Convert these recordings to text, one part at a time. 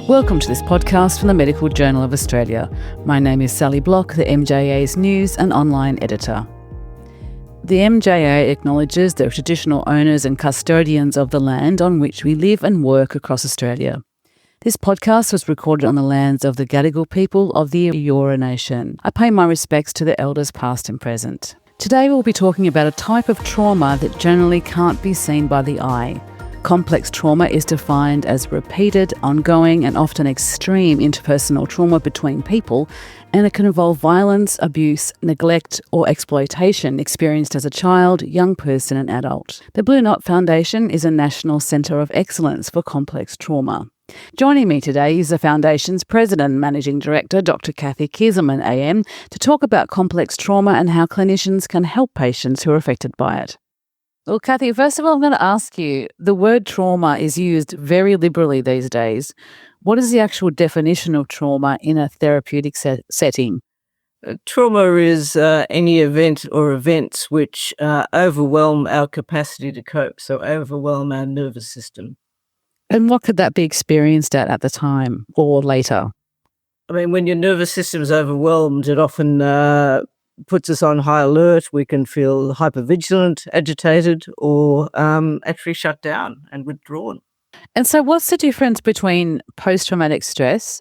Welcome to this podcast from the Medical Journal of Australia. My name is Sally Block, the MJA's news and online editor. The MJA acknowledges the traditional owners and custodians of the land on which we live and work across Australia. This podcast was recorded on the lands of the Gadigal people of the Eora Nation. I pay my respects to the elders past and present. Today we'll be talking about a type of trauma that generally can't be seen by the eye. Complex trauma is defined as repeated, ongoing and often extreme interpersonal trauma between people, and it can involve violence, abuse, neglect or exploitation experienced as a child, young person and adult. The Blue Knot Foundation is a national centre of excellence for complex trauma. Joining me today is the Foundation's President and Managing Director, Dr. Cathy Kezelman AM, to talk about complex trauma and how clinicians can help patients who are affected by it. Well, Cathy, first of all, I'm going to ask you, the word trauma is used very liberally these days. What is the actual definition of trauma in a therapeutic setting? Trauma is any event or events which overwhelm our capacity to cope, so overwhelm our nervous system. And what could that be experienced at the time or later? I mean, when your nervous system is overwhelmed, it often puts us on high alert. We can feel hypervigilant, agitated, or actually shut down and withdrawn. And so what's the difference between post-traumatic stress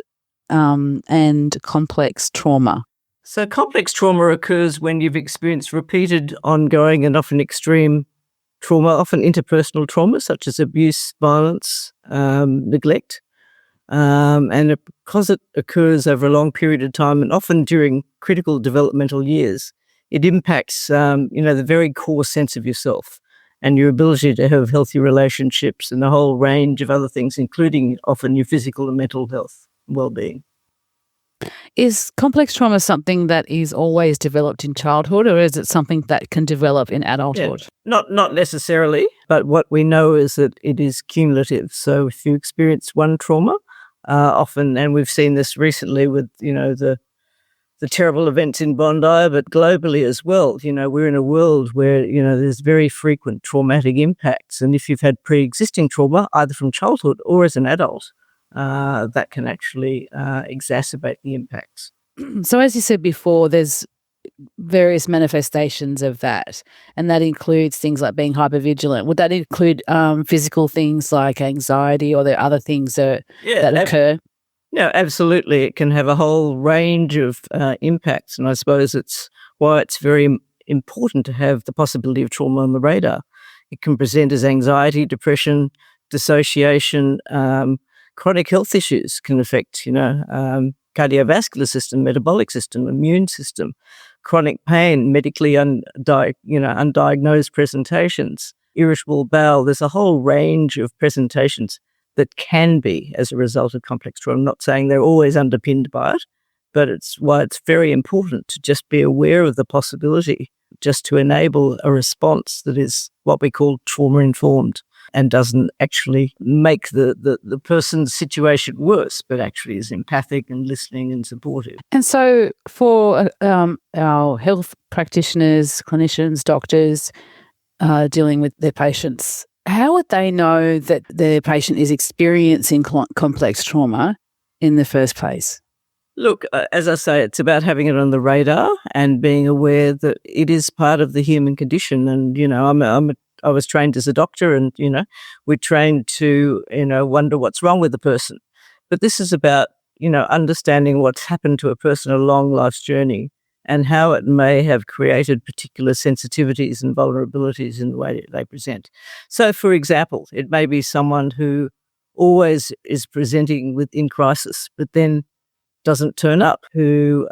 and complex trauma? So complex trauma occurs when you've experienced repeated, ongoing and often extreme trauma, often interpersonal trauma, such as abuse, violence, neglect. And because it occurs over a long period of time and often during critical developmental years, it impacts, the very core sense of yourself and your ability to have healthy relationships and a whole range of other things, including often your physical and mental health and well-being. Is complex trauma something that is always developed in childhood, or is it something that can develop in adulthood? Yeah, not necessarily, but what we know is that it is cumulative. So if you experience one trauma, often, and we've seen this recently with, the terrible events in Bondi, but globally as well, we're in a world where, there's very frequent traumatic impacts. And if you've had pre-existing trauma, either from childhood or as an adult, that can actually exacerbate the impacts. So as you said before, there's various manifestations of that, and that includes things like being hypervigilant. Would that include physical things like anxiety, or are there other things that occur? No, absolutely. It can have a whole range of impacts, and I suppose it's why it's very important to have the possibility of trauma on the radar. It can present as anxiety, depression, dissociation, chronic health issues can affect, cardiovascular system, metabolic system, immune system, chronic pain, medically undiagnosed presentations, irritable bowel. There's a whole range of presentations that can be as a result of complex trauma. I'm not saying they're always underpinned by it, but it's why it's very important to just be aware of the possibility, just to enable a response that is what we call trauma-informed and doesn't actually make the person's situation worse, but actually is empathic and listening and supportive. And so for our health practitioners, clinicians, doctors dealing with their patients, how would they know that their patient is experiencing complex trauma in the first place? Look, as I say, it's about having it on the radar and being aware that it is part of the human condition. And, I was trained as a doctor and, we're trained to, wonder what's wrong with the person. But this is about, understanding what's happened to a person along life's journey and how it may have created particular sensitivities and vulnerabilities in the way that they present. So, for example, it may be someone who always is presenting in crisis, but then doesn't turn up, who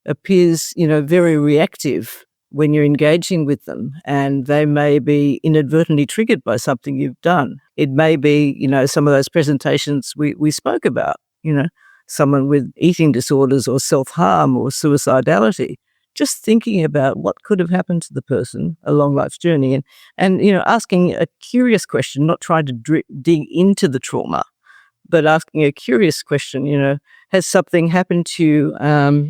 appears, very reactive when you're engaging with them, and they may be inadvertently triggered by something you've done. It may be, some of those presentations we spoke about, someone with eating disorders or self-harm or suicidality, just thinking about what could have happened to the person along life's journey and asking a curious question, not trying to dig into the trauma, but asking a curious question, has something happened to you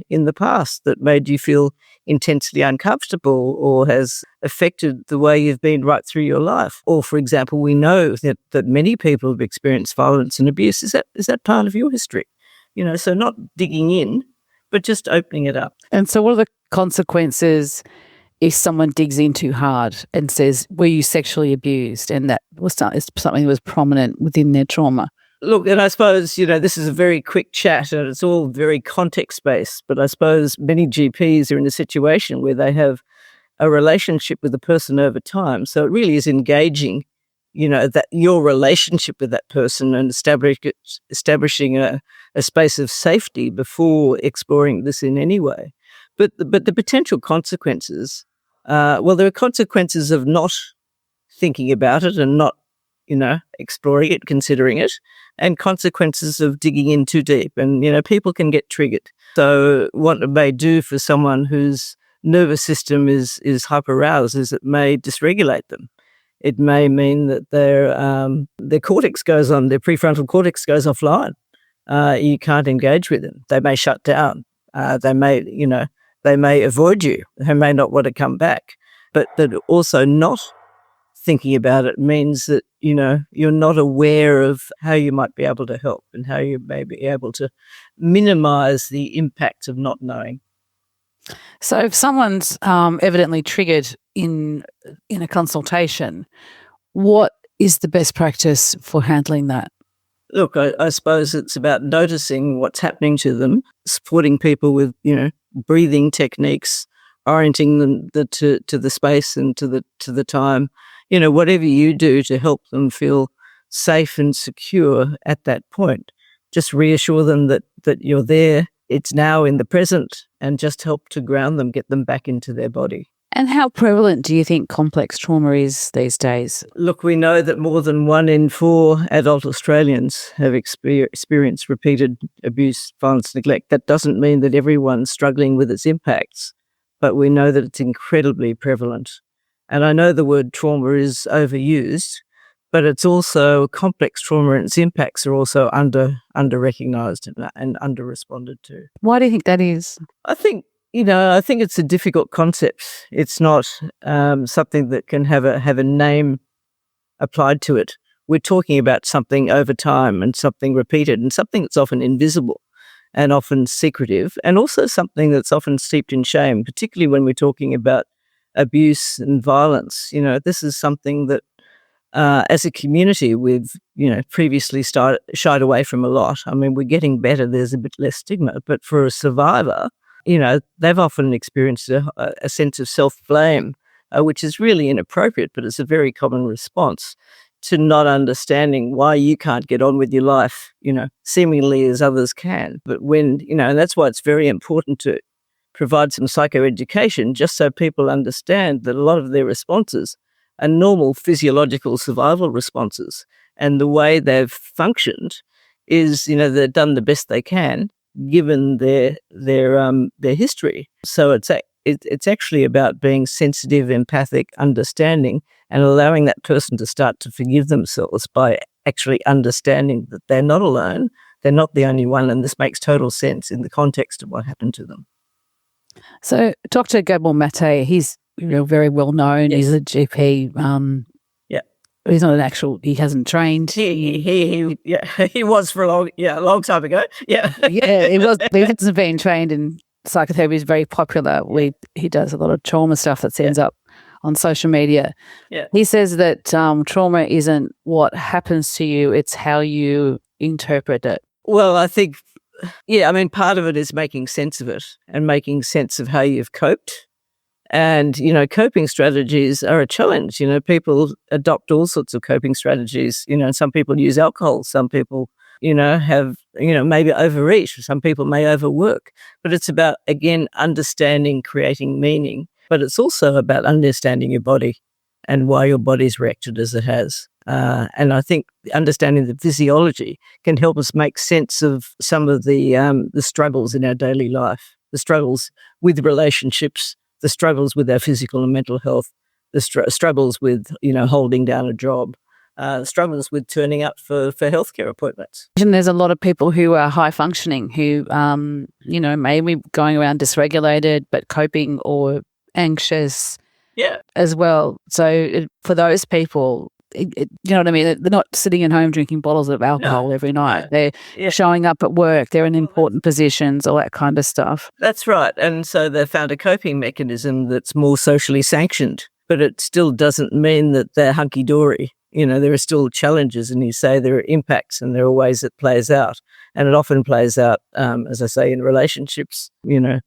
in the past that made you feel intensely uncomfortable or has affected the way you've been right through your life? Or, for example, we know that many people have experienced violence and abuse. Is that part of your history? So not digging in, but just opening it up. And so what are the consequences if someone digs in too hard and says, were you sexually abused? And that was something that was prominent within their trauma. Look, and I suppose, this is a very quick chat and it's all very context-based, but I suppose many GPs are in a situation where they have a relationship with the person over time. So it really is engaging, that your relationship with that person and establishing a space of safety before exploring this in any way. But the potential consequences, there are consequences of not thinking about it and not, exploring it, considering it, and consequences of digging in too deep. And, people can get triggered. So what it may do for someone whose nervous system is hyper-aroused is it may dysregulate them. It may mean that their cortex goes on, their prefrontal cortex goes offline. You can't engage with them. They may shut down. They may avoid you. They may not want to come back. But that also not thinking about it means that, you're not aware of how you might be able to help and how you may be able to minimize the impact of not knowing. So if someone's evidently triggered in a consultation, what is the best practice for handling that? Look, I suppose it's about noticing what's happening to them, supporting people with, breathing techniques, orienting them to the space and to the time, whatever you do to help them feel safe and secure at that point. Just reassure them that you're there, it's now in the present, and just help to ground them, get them back into their body. And how prevalent do you think complex trauma is these days? Look, we know that more than 1 in 4 adult Australians have experienced repeated abuse, violence, neglect. That doesn't mean that everyone's struggling with its impacts, but we know that it's incredibly prevalent. And I know the word trauma is overused, but it's also complex trauma and its impacts are also under-recognised and under-responded to. Why do you think that is? I think it's a difficult concept. It's not something that can have a name applied to it. We're talking about something over time and something repeated and something that's often invisible and often secretive and also something that's often steeped in shame, particularly when we're talking about abuse and violence. This is something that as a community we've, previously shied away from a lot. I mean, we're getting better. There's a bit less stigma. But for a survivor, they've often experienced a sense of self-blame, which is really inappropriate, but it's a very common response to not understanding why you can't get on with your life, seemingly as others can. But when, and that's why it's very important to provide some psychoeducation, just so people understand that a lot of their responses are normal physiological survival responses. And the way they've functioned is, they've done the best they can given their history. So it's actually about being sensitive, empathic, understanding, and allowing that person to start to forgive themselves by actually understanding that they're not alone, they're not the only one, and this makes total sense in the context of what happened to them. So Dr. Gadigal Mate, he's very well known. Yes. He's a GP. He's not an actual. He hasn't trained. He was for a long time ago. Yeah, He was. He hasn't been trained in psychotherapy. Is very popular. He does a lot of trauma stuff that ends up on social media. Yeah. He says that trauma isn't what happens to you; it's how you interpret it. Well, I think, part of it is making sense of it and making sense of how you've coped. And, coping strategies are a challenge. People adopt all sorts of coping strategies. Some people use alcohol. Some people, have, maybe overeat. Some people may overwork. But it's about, again, understanding, creating meaning. But it's also about understanding your body and why your body's reacted as it has. And I think understanding the physiology can help us make sense of some of the struggles in our daily life, the struggles with relationships, the struggles with our physical and mental health, the struggles with, holding down a job, struggles with turning up for healthcare appointments. And there's a lot of people who are high functioning who, maybe going around dysregulated but coping or anxious as well. So for those people, you know what I mean? They're not sitting at home drinking bottles of alcohol every night. They're showing up at work. They're in important positions, all that kind of stuff. That's right. And so they found a coping mechanism that's more socially sanctioned, but it still doesn't mean that they're hunky-dory. There are still challenges, and you say there are impacts and there are ways it plays out. And it often plays out, as I say, in relationships,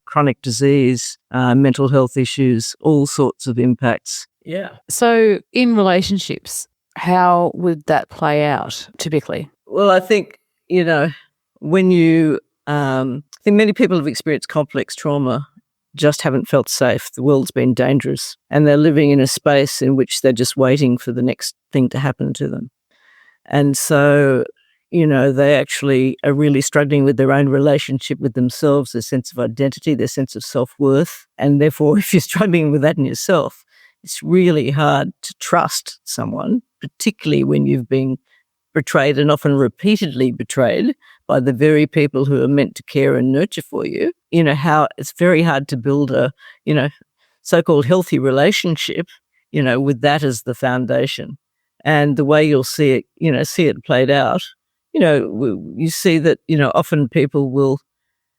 chronic disease, mental health issues, all sorts of impacts. Yeah. So in relationships, how would that play out typically? Well, I think, when I think many people have experienced complex trauma, just haven't felt safe. The world's been dangerous, and they're living in a space in which they're just waiting for the next thing to happen to them. And so, they actually are really struggling with their own relationship with themselves, their sense of identity, their sense of self-worth. And therefore, if you're struggling with that in yourself, it's really hard to trust someone, particularly when you've been betrayed, and often repeatedly betrayed by the very people who are meant to care and nurture for you. How it's very hard to build a, so-called healthy relationship, with that as the foundation. And the way you'll see it played out, you see that, often people will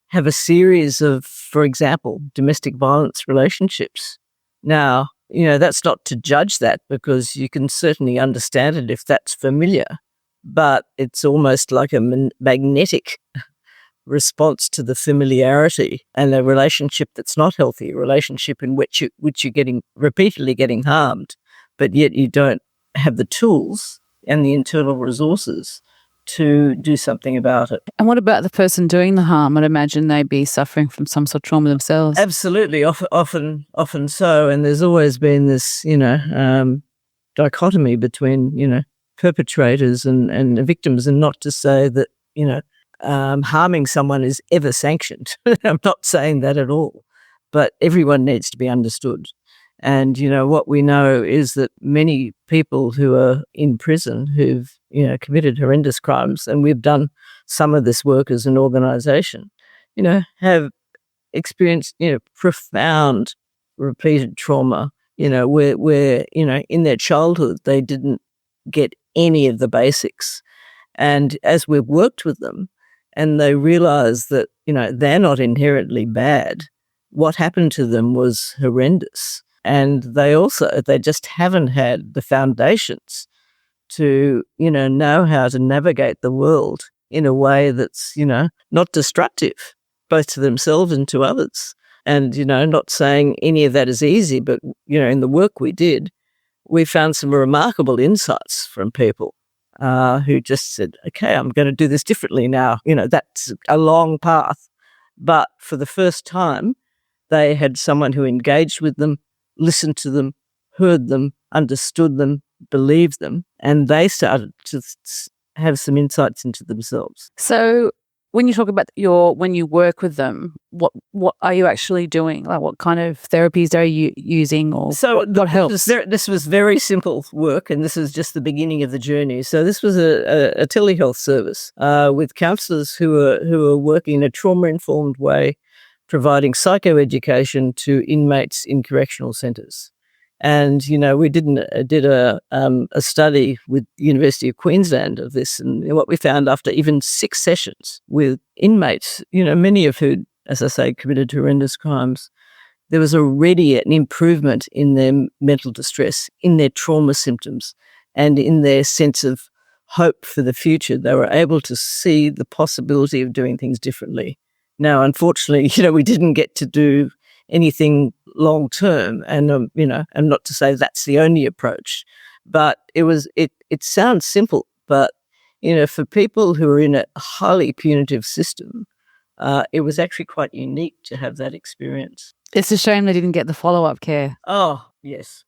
have a series of, for example, domestic violence relationships. Now, that's not to judge that, because you can certainly understand it if that's familiar, but it's almost like a magnetic response to the familiarity, and a relationship that's not healthy, a relationship in which you're repeatedly getting harmed, but yet you don't have the tools and the internal resources to do something about it. And what about the person doing the harm? I'd imagine they'd be suffering from some sort of trauma themselves. Absolutely, often so. And there's always been this, dichotomy between, perpetrators and victims, and not to say that, harming someone is ever sanctioned. I'm not saying that at all, but everyone needs to be understood. And, what we know is that many people who are in prison who've, committed horrendous crimes, and we've done some of this work as an organisation, have experienced, profound repeated trauma, where, in their childhood, they didn't get any of the basics. And as we've worked with them and they realise that, they're not inherently bad, what happened to them was horrendous. And they just haven't had the foundations to, know how to navigate the world in a way that's, not destructive, both to themselves and to others. And, not saying any of that is easy, but, in the work we did, we found some remarkable insights from people who just said, okay, I'm going to do this differently now. That's a long path. But for the first time, they had someone who engaged with them, listened to them, heard them, understood them, believed them, and they started to have some insights into themselves. So when you talk about when you work with them, what are you actually doing? Like, what kind of therapies are you using, or what helps? This was very simple work, and this is just the beginning of the journey. So this was a telehealth service with counsellors who are working in a trauma-informed way, providing psychoeducation to inmates in correctional centres. And, we did a study with the University of Queensland of this, and what we found after even 6 sessions with inmates, many of who, as I say, committed horrendous crimes, there was already an improvement in their mental distress, in their trauma symptoms, and in their sense of hope for the future. They were able to see the possibility of doing things differently. Now, unfortunately, we didn't get to do anything long term, and and not to say that's the only approach, but it sounds simple, but for people who are in a highly punitive system, it was actually quite unique to have that experience. It's a shame they didn't get the follow-up care. Oh, yes.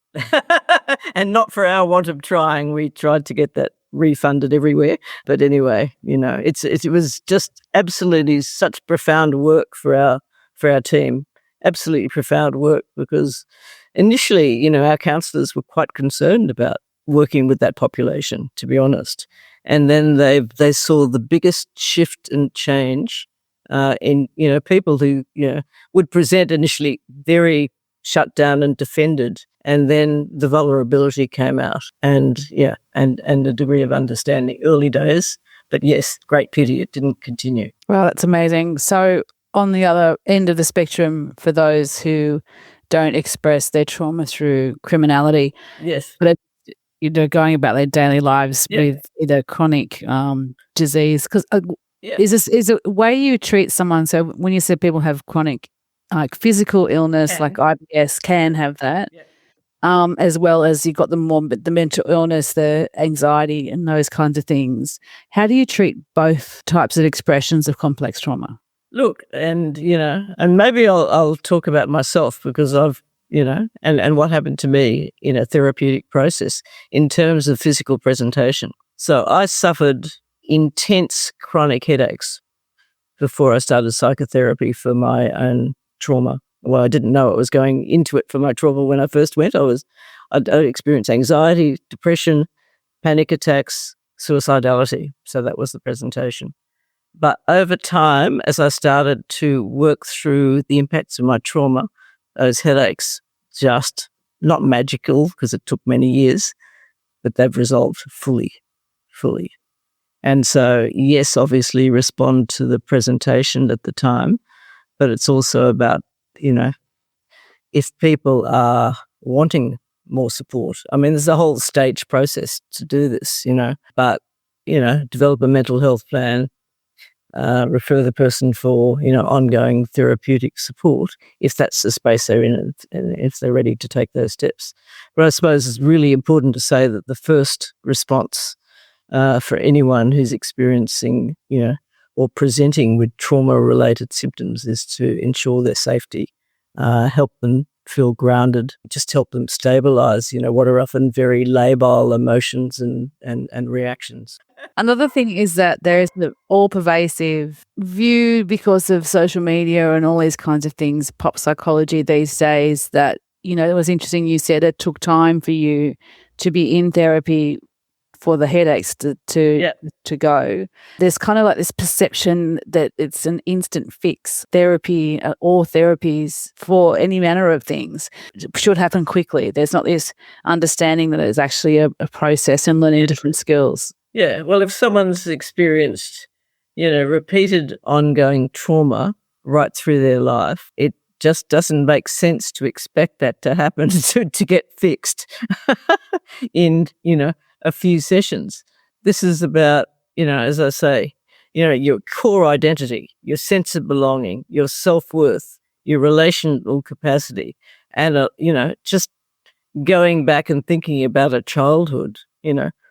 And not for our want of trying. We tried to get that refunded everywhere. But anyway, it was just absolutely such profound work for our team. Absolutely profound work, because initially, our counsellors were quite concerned about working with that population, to be honest. And then they saw the biggest shift and change in, people who, would present initially very shut down and defended, and then the vulnerability came out, and a degree of understanding. Early days, but yes, great pity it didn't continue. Well, that's amazing. So on the other end of the spectrum, for those who don't express their trauma through criminality, yes, but going about their daily lives with either chronic disease, because is a way you treat someone. So when you said people have chronic, like physical illness, like IBS, can have that, as well as you've got the mental illness, the anxiety, and those kinds of things. How do you treat both types of expressions of complex trauma? Look, and and maybe I'll talk about myself, because I've and what happened to me in a therapeutic process in terms of physical presentation. So I suffered intense chronic headaches before I started psychotherapy for my own trauma. Well, I didn't know I was going into it for my trauma when I first went. I'd experienced anxiety, depression, panic attacks, suicidality. So that was the presentation. But over time, as I started to work through the impacts of my trauma, those headaches, just not magical, because it took many years, but they've resolved fully. And so, yes, obviously respond to the presentation at the time, but it's also about, if people are wanting more support. I mean, there's a whole stage process to do this, but, develop a mental health plan, refer the person for, ongoing therapeutic support, if that's the space they're in and if they're ready to take those steps. But I suppose it's really important to say that the first response for anyone who's experiencing, or presenting with trauma-related symptoms is to ensure their safety, help them feel grounded, just help them stabilize, what are often very labile emotions and reactions. Another thing is that there is the all-pervasive view, because of social media and all these kinds of things, pop psychology these days, that, it was interesting you said it took time for you to be in therapy for the headaches to go. There's kind of like this perception that it's an instant fix. Therapy or therapies for any manner of things should happen quickly. There's not this understanding that it's actually a process and learning different skills. Yeah, well, if someone's experienced, repeated ongoing trauma right through their life, it just doesn't make sense to expect that to happen to get fixed in, a few sessions. This is about, as I say, your core identity, your sense of belonging, your self-worth, your relational capacity, and, just going back and thinking about a childhood,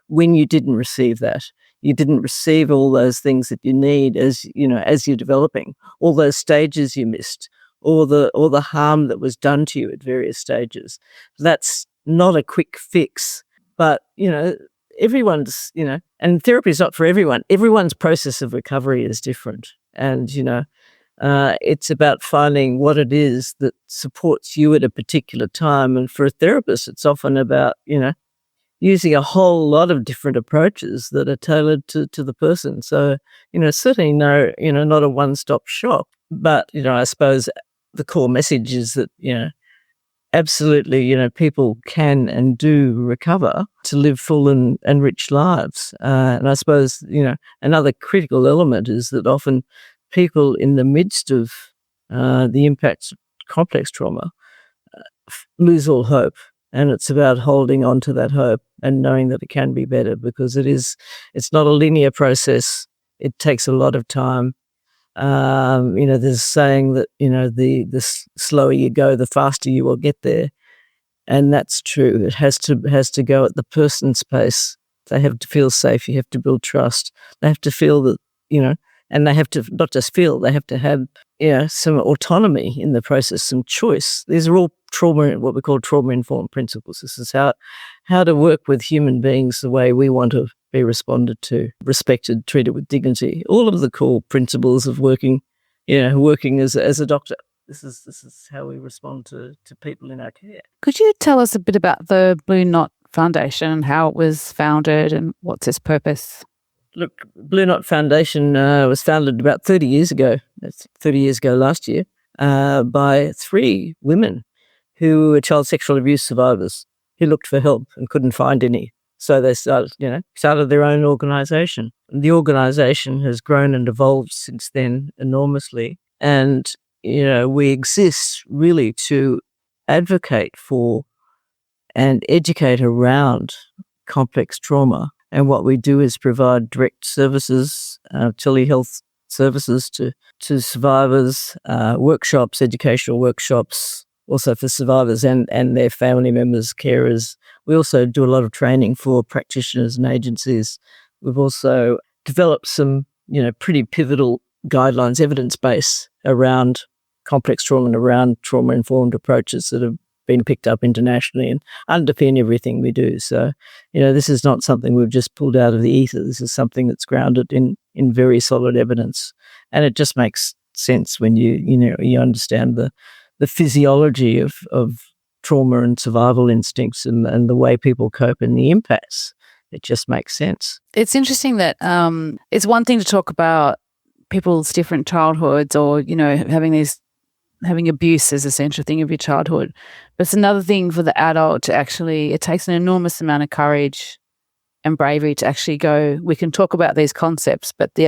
when you didn't receive that. You didn't receive all those things that you need as you're developing, all those stages you missed, all the harm that was done to you at various stages. That's not a quick fix, but, everyone's, and therapy is not for everyone. Everyone's process of recovery is different. And, it's about finding what it is that supports you at a particular time. And for a therapist, it's often about, using a whole lot of different approaches that are tailored to the person. So, certainly not a one-stop shop. But, I suppose the core message is that, absolutely, people can and do recover to live full and rich lives. And I suppose, another critical element is that often people in the midst of the impacts of complex trauma lose all hope. And it's about holding on to that hope and knowing that it can be better, because it's not a linear process. It takes a lot of time. There's a saying that, the slower you go, the faster you will get there. And that's true. It has to go at the person's pace. They have to feel safe. You have to build trust. They have to feel that, and they have to not just feel, they have to have, some autonomy in the process, some choice. These are all what we call trauma-informed principles. This is how to work with human beings the way we want to be responded to, respected, treated with dignity. All of the core principles of working as a doctor. This is how we respond to people in our care. Could you tell us a bit about the Blue Knot Foundation and how it was founded and what's its purpose? Look, Blue Knot Foundation was founded about 30 years ago. That's 30 years ago last year, by 3 women who were child sexual abuse survivors who looked for help and couldn't find any. So they started their own organisation. The organisation has grown and evolved since then enormously. And, we exist really to advocate for and educate around complex trauma. And what we do is provide direct services, telehealth services to survivors, workshops, educational workshops, also for survivors and their family members, carers. We also do a lot of training for practitioners and agencies. We've also developed some, pretty pivotal guidelines, evidence base around complex trauma and around trauma-informed approaches that have been picked up internationally and underpin everything we do. So, this is not something we've just pulled out of the ether. This is something that's grounded in very solid evidence. And it just makes sense when you understand the physiology of trauma and survival instincts and the way people cope and the impasse. It just makes sense. It's interesting that it's one thing to talk about people's different childhoods or, having abuse as a central thing of your childhood. But it's another thing for the adult to actually, it takes an enormous amount of courage and bravery to actually go, we can talk about these concepts, but to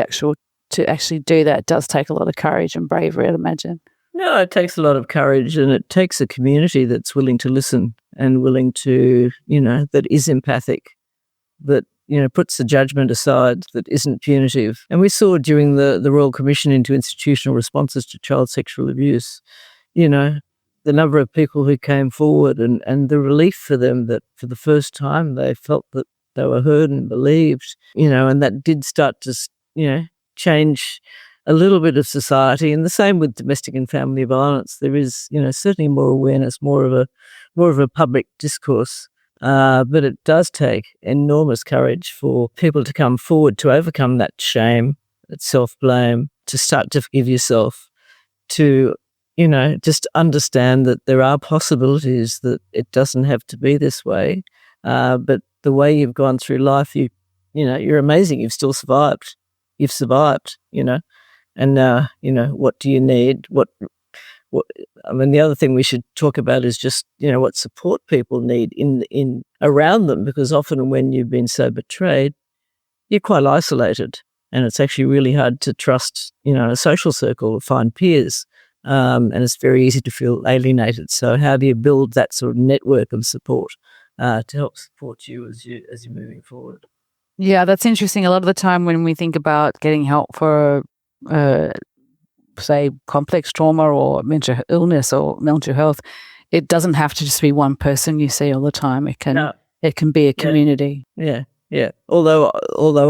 actually do that does take a lot of courage and bravery, I'd imagine. No, it takes a lot of courage, and it takes a community that's willing to listen and willing to, that is empathic, that, puts the judgment aside, that isn't punitive. And we saw during the Royal Commission into Institutional Responses to Child Sexual Abuse, the number of people who came forward and the relief for them that for the first time they felt that they were heard and believed, and that did start to, change a little bit of society. And the same with domestic and family violence. There is, certainly more awareness, more of a public discourse. But it does take enormous courage for people to come forward to overcome that shame, that self-blame, to start to forgive yourself, to, just understand that there are possibilities, that it doesn't have to be this way. But the way you've gone through life, you're amazing. You've still survived. You've survived, and now, what do you need? The other thing we should talk about is just, what support people need in around them, because often when you've been so betrayed, you're quite isolated, and it's actually really hard to trust, a social circle or find peers, and it's very easy to feel alienated. So how do you build that sort of network of support to help support you as you're moving forward? Yeah, that's interesting. A lot of the time when we think about getting help for say complex trauma or mental illness or mental health, it doesn't have to just be one person you see all the time. It can be a community. Yeah. Although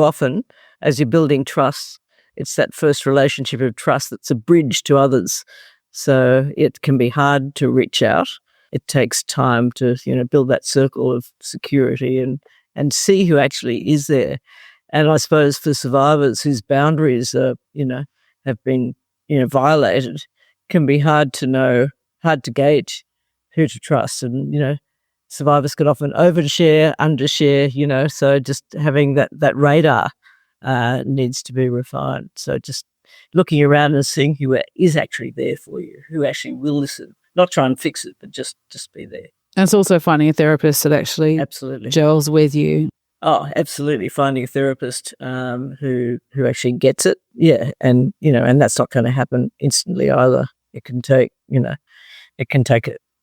often, as you're building trust, it's that first relationship of trust that's a bridge to others. So it can be hard to reach out. It takes time to build that circle of security and see who actually is there. And I suppose for survivors whose boundaries are have been violated, can be hard to gauge who to trust. And, survivors can often overshare, undershare, so just having that radar needs to be refined. So just looking around and seeing who is actually there for you, who actually will listen, not try and fix it, but just be there. And it's also finding a therapist that actually gels with you. Oh, absolutely. Finding a therapist who actually gets it. Yeah. And, and that's not going to happen instantly either. It can take,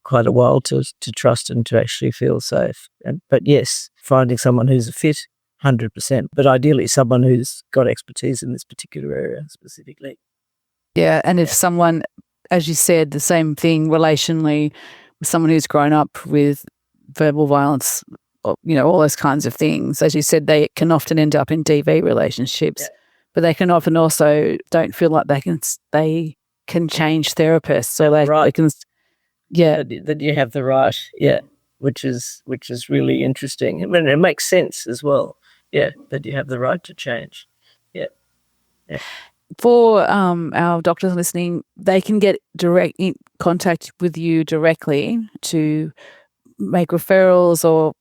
quite a while to trust and to actually feel safe. But yes, finding someone who's a fit, 100%, but ideally someone who's got expertise in this particular area specifically. Yeah. And if someone, as you said, the same thing relationally with someone who's grown up with verbal violence, all those kinds of things. As you said, they can often end up in DV relationships, but they can often also don't feel like they can change therapists. So they can, that you have the right, which is really interesting. I mean, it makes sense as well. Yeah, that you have the right to change. Yeah. For our doctors listening, they can get direct in contact with you directly to make referrals or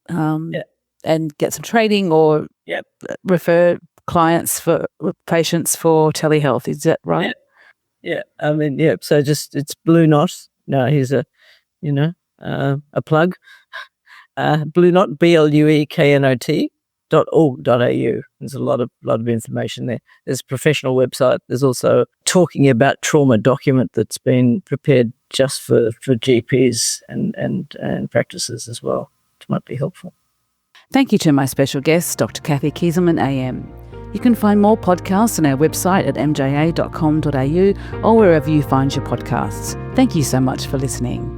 and get some training or refer clients for patients for telehealth. Is that right? Yeah. I mean, so just it's Blue Knot. No, here's a plug. Blue Knot, BLUEKNOT.org.au. There's a lot of information there. There's a professional website. There's also talking about trauma document that's been prepared just for GPs and practices as well, which might be helpful. Thank you to my special guest, Dr. Cathy Kezelman AM. You can find more podcasts on our website at mja.com.au or wherever you find your podcasts. Thank you so much for listening.